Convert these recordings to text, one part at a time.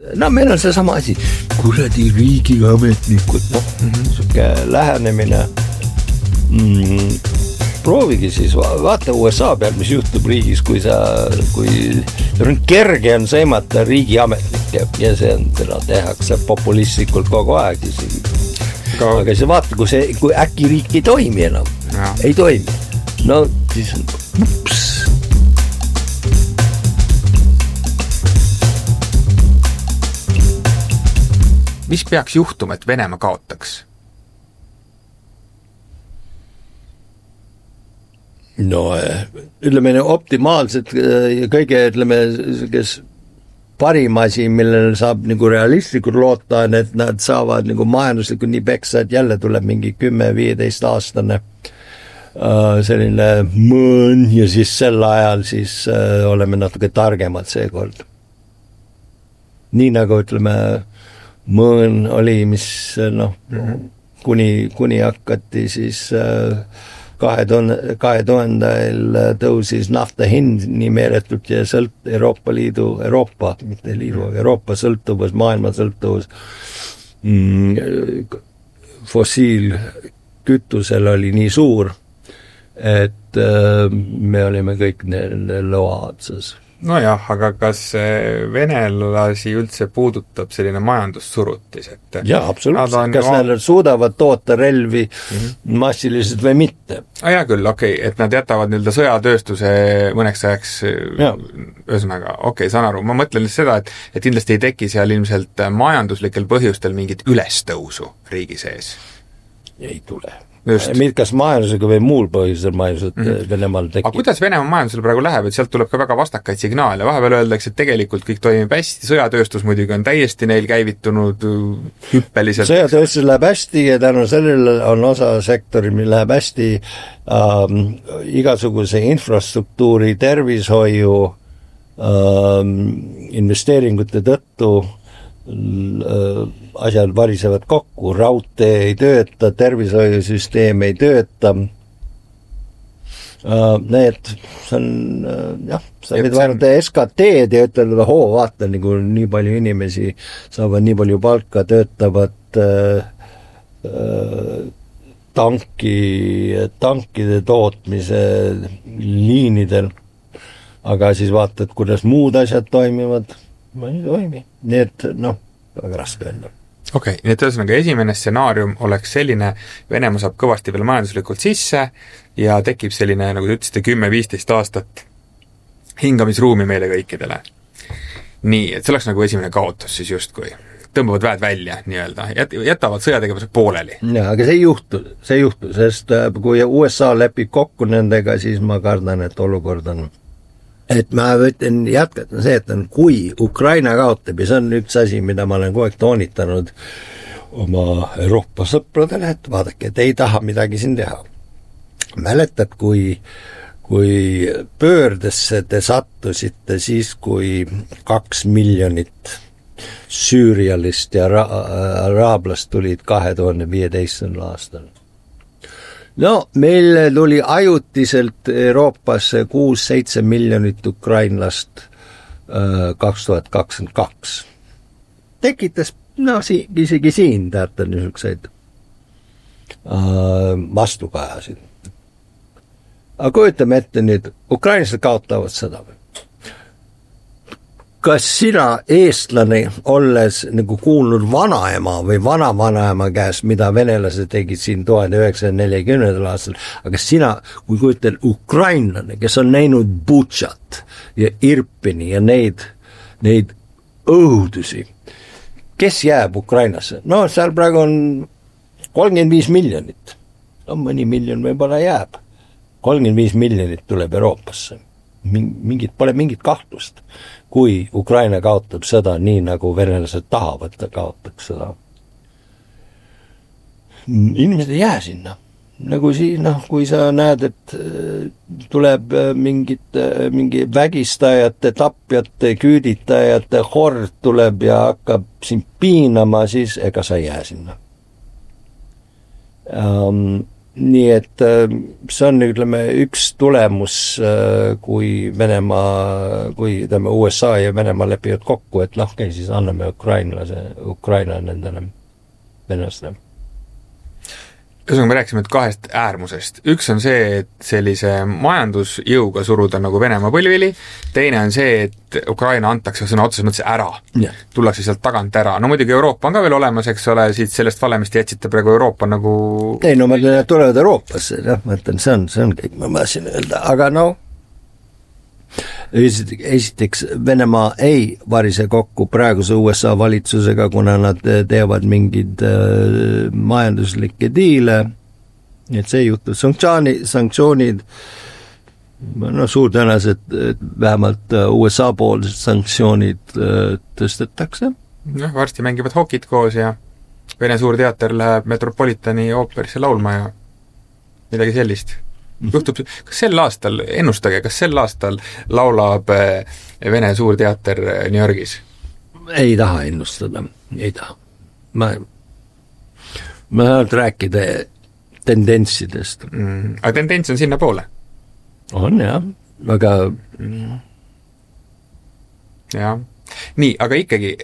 No meil on see sama asi, kuradi riigiametnikud, siuke lähenemine. Proovigi siis, vaata USA peal, mis juhtub riigis, kui on kerge on sõimata riigiametnikke ja seda tehakse populistlikult kogu aeg. Aga see vaata, kui äkki riik ei toimi enam, ei toimi. No siis on ups. Mis peaks juhtuma, et Venemaa kaotaks? No ütleme optimaalselt kõige kes parim asi, millel saab nagu realistlikult loota, on, et nad saavad nagu majanduslikult nii peksa, et jälle tuleb mingi 10-15 aastane selline mõõn ja siis sel ajal siis oleme natuke targemad seekord. Nii nagu ütleme mõõn oli, mis kuni hakati siis 2000 tõusis nafta hind nii meeletult ja Euroopa sõltuvus, maailma sõltuvus fossiilkütusel oli nii suur, et me olime kõik loa otsas. No jah, aga kas venelasi üldse puudutab selline majandussurutis? Jaa, absoluutselt. Kas nad suudavad toota relvi massiliselt või mitte? Jaa küll, okei, et nad jätavad sõjatööstuse mõneks ajaks, ühesõnaga, saan aru. Ma mõtlen seda, et kindlasti ei teki seal ilmselt majanduslikel põhjustel mingit ülestõusu riigi sees. Ei tule. Kas majandusega või muul põhjusel majandused Venemaal tekib. Aga kuidas Venemaa majandusel praegu läheb, et sealt tuleb ka väga vastakaid signaale? Vahepeal öeldakse, et tegelikult kõik toimib hästi, sõjatööstus muidugi on täiesti neil käivitunud hüppeliselt. Sõjatööstus läheb hästi ja tänu sellele on osa sektori, mil läheb hästi igasuguse infrastruktuuri, tervishoiu, investeeringute tõttu asjad varisevad kokku, raudtee ei tööta, tervishoiusüsteem ei tööta. Need, see on, sa võid vaadata SKT-d ja ütelda, vaata, nii palju inimesi saavad nii palju palka, töötavad tankide tootmise liinidel, aga siis vaatad, kuidas muud asjad toimivad, ma ei toimi. Nii et, väga raske öelda. Okei, nii et ühesõnaga esimene stsenaarium oleks selline, Venemaa saab kõvasti veel majanduslikult sisse ja tekib selline, nagu te ütlesite, 10-15 aastat hingamisruumi meile kõikidele. Nii, et see oleks nagu esimene kaotus siis justkui. Tõmbavad väed välja, nii-öelda, jätavad sõjategevuse pooleli. Ja, aga see ei juhtu, sest kui USA lepib kokku nendega, siis ma kardan, et olukord on. Et ma võtan jätkata see, et kui Ukraina kaotab, ja see on üks asi, mida ma olen kogu aeg toonitanud oma Euroopa sõpradele, et vaadake, et ei taha midagi siin teha. Mäletad, kui pöördesse te sattusite siis, kui 2 miljonit süürialist ja araablast tulid 2015. aastal. No, meil tuli ajutiselt Euroopasse 6-7 miljonit ukrainlast 2022. Tekitas, isegi siin teate niisugused vastukajasid. Aga kujutame ette nüüd, ukrainlased kaotavad seda või? Kas sina eestlane olles nagu kuulnud vanaema või vanavanaema käest, mida venelased tegid siin 1940. aastal, aga sina, kui kujutan ukrainlane, kes on näinud Butšat ja Irpini ja neid õudusi, kes jääb Ukrainasse? No seal praegu on 35 miljonit. No mõni miljon võib-olla jääb. 35 miljonit tuleb Euroopasse. Pole mingit kahtlust, kui Ukraina kaotab seda nii, nagu venelased tahavad, ta kaotaks seda. Inimesed ei jää sinna. Nagu kui sa näed, et tuleb mingi vägistajate, tapjate, küüditajate hord tuleb ja hakkab siin piinama, siis ega sa ei jää sinna. nii et see on, ütleme, üks tulemus, kui USA ja Venemaa lepivad kokku, et siis anname Ukraina nendele venelastele. Ühesõnaga me rääkisime kahest äärmusest. Üks on see, et sellise majandusjõuga suruda nagu Venemaa põlvili, teine on see, et Ukraina antakse sõna otseses mõttes ära. Yeah. Tullakse sealt tagant ära. No muidugi Euroopa on ka veel olemas, eks ole, siit sellest valemist jätsite praegu Euroopa nagu... Ei, no ma ütlen, et tulevad Euroopasse, ma ütlen, see on kõik, ma tahtsin öelda, aga esiteks Venemaa ei varise kokku praeguse USA valitsusega, kuna nad teevad mingid majanduslikke diile, et see juhtub sanktsioonid, suur tõenäoliselt, et vähemalt USA poolsed sanktsioonid tõstetakse. Varsti mängivad hokid koos ja Vene suurteater läheb Metropolitani ooperisse laulma ja midagi sellist. Juhtub, kas sel aastal, ennustage, kas sel aastal laulab Vene suurteater New Yorgis? Ei taha ennustada, ei taha. Ma tahan rääkida tendentsidest. Aga tendents on sinna poole? On, jah, aga... Jah. Nii, aga ikkagi,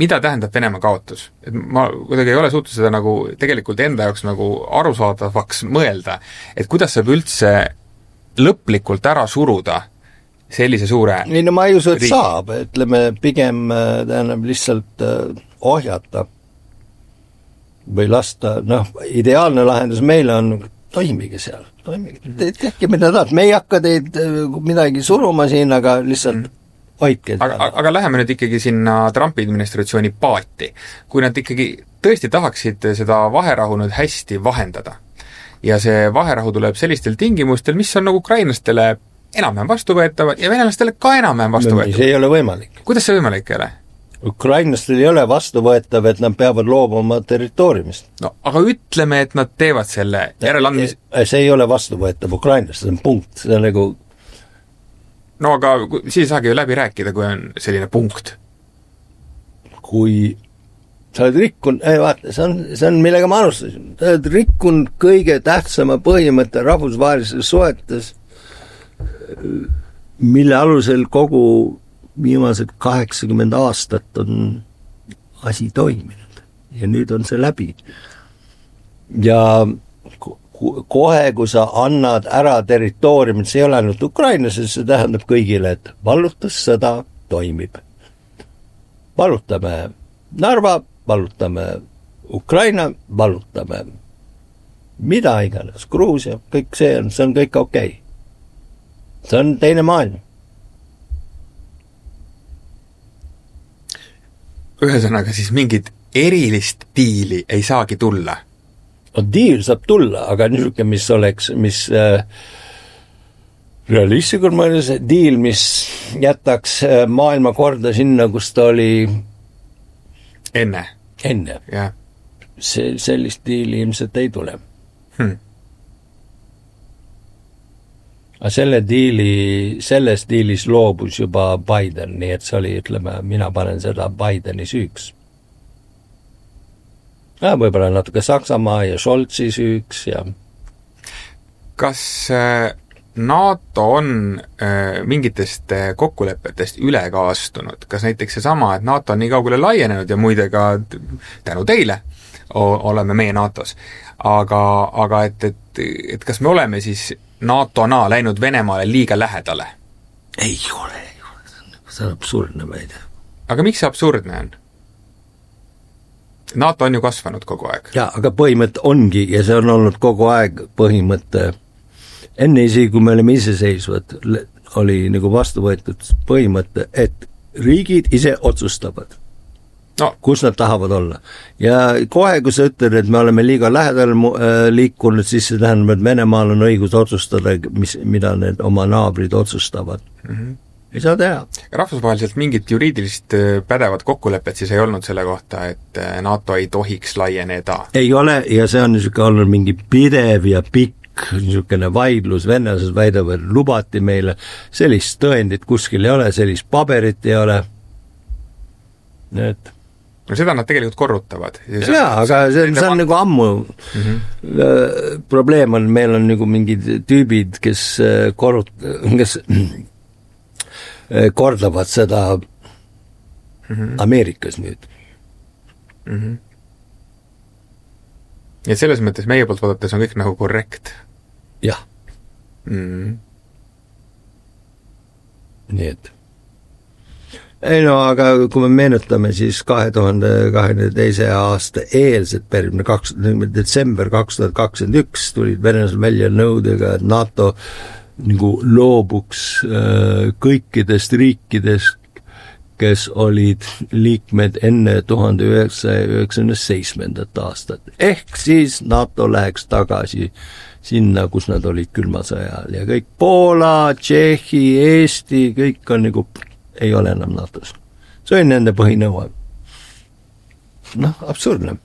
mida tähendab Venemaa kaotus? Et ma kuidagi ei ole suutnud seda nagu tegelikult enda jaoks nagu arusaadavaks mõelda, et kuidas saab üldse lõplikult ära suruda sellise suure ei, no ma ei usu, et saab, ütleme pigem tähendab lihtsalt ohjata või lasta, ideaalne lahendus meile on, toimige seal, tehke mida tahad, me ei hakka teid midagi suruma siin, aga lihtsalt aga läheme nüüd ikkagi sinna Trumpi administratsiooni paati. Kui nad ikkagi tõesti tahaksid seda vaherahu nüüd hästi vahendada ja see vaherahu tuleb sellistel tingimustel, mis on nagu ukrainlastele enam-vähem vastuvõetavad ja venelastele ka enam-vähem vastuvõetavad. See ei ole võimalik. Kuidas see võimalik ei ole? Ukrainlastel ei ole vastuvõetav, et nad peavad loobuma territooriumist. No, aga ütleme, et nad teevad selle järeleandmis... See ei ole vastuvõetav Ukrainlastel, see on punkt. See on nagu... No aga siis saagi ju läbi rääkida, kui on selline punkt. Kui sa oled rikkunud, vaata, see on millega ma alustasin, sa oled rikkunud kõige tähtsama põhimõtte rahvusvahelises suhetes, mille alusel kogu viimased 80 aastat on asi toiminud ja nüüd on see läbi. Ja kohe, kui sa annad ära territooriumit, see ei ole ainult Ukrainas, see tähendab kõigile, et vallutussõda toimib. Vallutame Narva, vallutame Ukraina, vallutame mida iganes, Gruusia, kõik see on kõik okei. See on teine maailm. Ühesõnaga siis mingit erilist diili ei saagi tulla. Diil saab tulla, aga niisugune, mis realistlikult mõeldes diil, mis jätaks maailma korda sinna, kus ta oli enne. Yeah. Sellist diili ilmselt ei tule. Aga selles diilis loobus juba Biden, nii et see oli, ütleme, mina panen seda Bideni süüks. Võib-olla natuke Saksamaa ja Scholzi süüks ja... Kas NATO on mingitest kokkulepetest üle ka astunud? Kas näiteks seesama, et NATO on nii kaugele laienenud ja muide ka tänu teile oleme meie NATOs, aga et kas me oleme siis NATO-na läinud Venemaale liiga lähedale? Ei ole. See on absurdne väide. Aga miks see absurdne on? NATO on ju kasvanud kogu aeg. Ja, aga põhimõte ongi, ja see on olnud kogu aeg põhimõte. Enne isegi, kui me oleme iseseisvad, oli nagu vastu võetud põhimõte, et riigid ise otsustavad, kus nad tahavad olla. Ja kohe, kui sa ütled, et me oleme liiga lähedal liikunud, siis see tähendab, et Venemaal on õigus otsustada, mida need oma naabrid otsustavad. Ei saa teha. Rahvusvaheliselt mingit juriidilist pädevat kokkulepet siis ei olnud selle kohta, et NATO ei tohiks laieneda? Ei ole, ja see on niisugune olnud mingi pidev ja pikk niisugune vaidlus, vennelased väidavad, lubati meile, sellist tõendit kuskil ei ole, sellist paberit ei ole. Need no seda nad tegelikult korrutavad. Jaa, aga see on nagu ammu probleem on, meil on nagu mingid tüübid, kes kordavad seda Ameerikas nüüd. Ja selles mõttes meie poolt vaadates on kõik nagu korrekt. Jah. Nii et ei no, aga kui me meenutame siis 2022. aasta eelset perioodi, detsember 2021 tulid venelased välja nõudega, et NATO nagu loobuks kõikidest riikidest, kes olid liikmed enne 1997. aastat. Ehk siis NATO läheks tagasi sinna, kus nad olid külma sõjal ja kõik Poola, Tšehhi, Eesti, kõik on nagu ei ole enam NATO-s. See on nende põhinõue. Noh, absurdne.